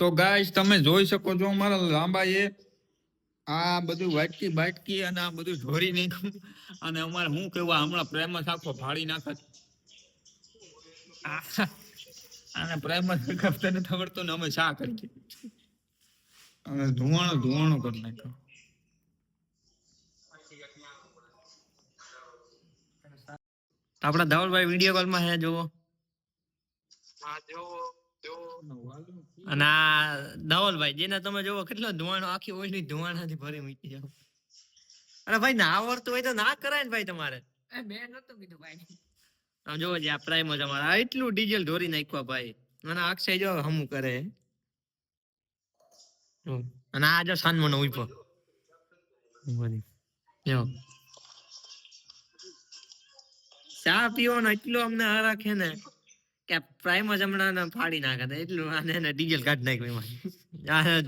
તો ગાઈસ તમે જોઈ શકો છો મારા લાંબા એ આ બધું વાટકી બાટકી અને આ બધું ઢોરી નાખ્યું અને અમારે શું કેવું હમણાં પ્રેમ આખો ફાડી નાખત અને પ્રેમ તને ખબર તો ને અમે શા કરી અને ધુવાણો કરી નાખ્યો. આપડા ધવલભાઈ વિડીયો કોલ માં હે જોવો. અને આ ધવલભાઈ જેને તમે જોવો કેટલો ધુવાણો આખી ઓછની ધુવાણાથી ભરી મૂકી જાવ. અરે ભાઈ ના આવડતું હોય તો ના કરાય ને ભાઈ તમારે. બે નતું કીધું ભાઈ. આમ જોવો જે આ પ્રાઇમ જ અમારા એટલું ડીઝલ ઢોરી નાખ્યા ભાઈ. અને અક્ષય જો હમું કરે. અને આ જો સાનમનો ઉભો. જો ચા પીવો ને એટલો અમને આ રાખે ને કે પ્રાઇમ જ હમણાં ફાડી નાખે એટલું આને ડીઝલ કાઢી નાખ્યું એમાં.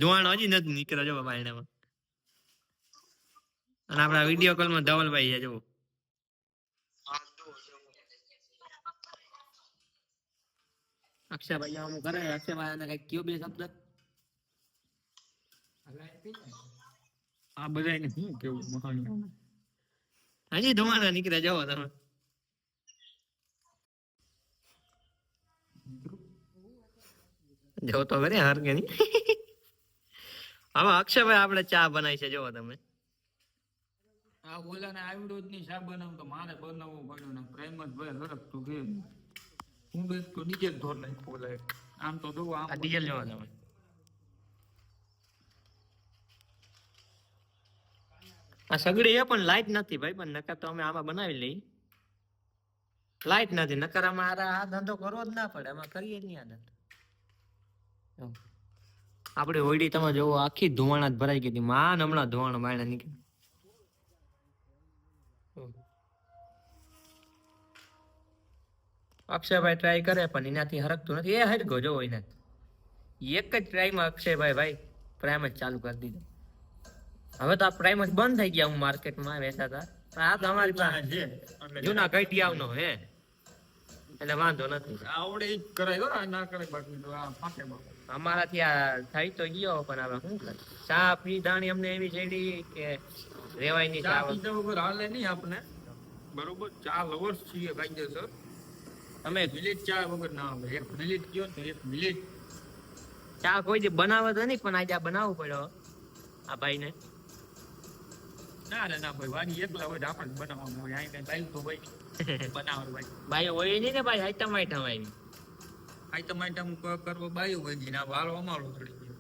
ધોવાણ હજી નથી નીકળ્યો જો બાબા એનામાં. અને આપડા વિડીયો કોલ માં ધવલભાઈ છે જો. અક્ષયભાઈ આમ કરે અક્ષયભાઈ ને કઈ કયો બે શબ્દ. આ બધા શું કેવું મહાન હજી ધોવાણા નીકળે જવો તમે. જો તો કરે હાર કે નહીં. હવે અક્ષયભાઈ આપણે ચા બનાવી છે જોવો તમે. આ ઓલા ને આવડું જ નહીં શા બનાવું તો મારે બનાવવું પડ્યું ને પ્રેમ જ ભાઈ હરકતું કે હું તો ડીજે ધોર નાખ્યું ઓલા આમ તો જોવો આમ ડીઝલ જોવો તમે. આ સગડી એ પણ લાઈટ નથી ભાઈ પણ નકર તો અમે આમાં બનાવી લઈ. લાઈટ નથી નકર આમાં આ ધંધો કરવો જ ના પડે આમાં કરીએ જ નહીં આ ધંધો. આપડે હોડી તમે જોવો આખી ધુવાણા જ ભરાઈ ગઈ હતી માન હમણાં ધુવાણો બાયણા નીકળી. અક્ષયભાઈ ટ્રાય કરે પણ એનાથી હરકતું નથી. એ હરગો જોવો એને એક જ ટ્રાયમાં અક્ષયભાઈ ભાઈ પ્રાઇમ જ ચાલુ કરી દીધું. હવે તો આ પ્રાઇમ જ બંધ થઈ ગયા હું માર્કેટમાં વેચાતા. આ તો અમારી પાસે જૂના કઈટિયાવનો હે એટલે વાંધો નથી. આવડે ઈ કરાય હો ના કરે બાકી તો આ ફાટે બાપા. અમારાથી આ થઈ તો ગયો પણ હવે શું કરે ચા પીધાણી અમને એવી ચડી કે રેવાય નહીં. ચા પીધા વગર હાલે નહીં આપણે બરોબર. ચા લવર્સ છીએ કાયદેસર. અમે મિનિટ ચા વગર ના આવે. એક મિનિટ કયો તો એક મિનિટ ચા કોઈ દી બનાવે તો નહીં પણ આજે આ બનાવવું પડ્યો આ ભાઈ ને. ના ના ભાઈ વાડી એકલા હોય આપણે બનાવવાનું હોય. અહીં કઈ બાઈ તો ભાઈ બનાવવાનું ભાઈ ભાઈ હોય નહીં ને ભાઈ આઈટમ આઈટમ આવી આઈટમ કરવો બાયું હોય ને વાળો અમારો ચડી ગયો.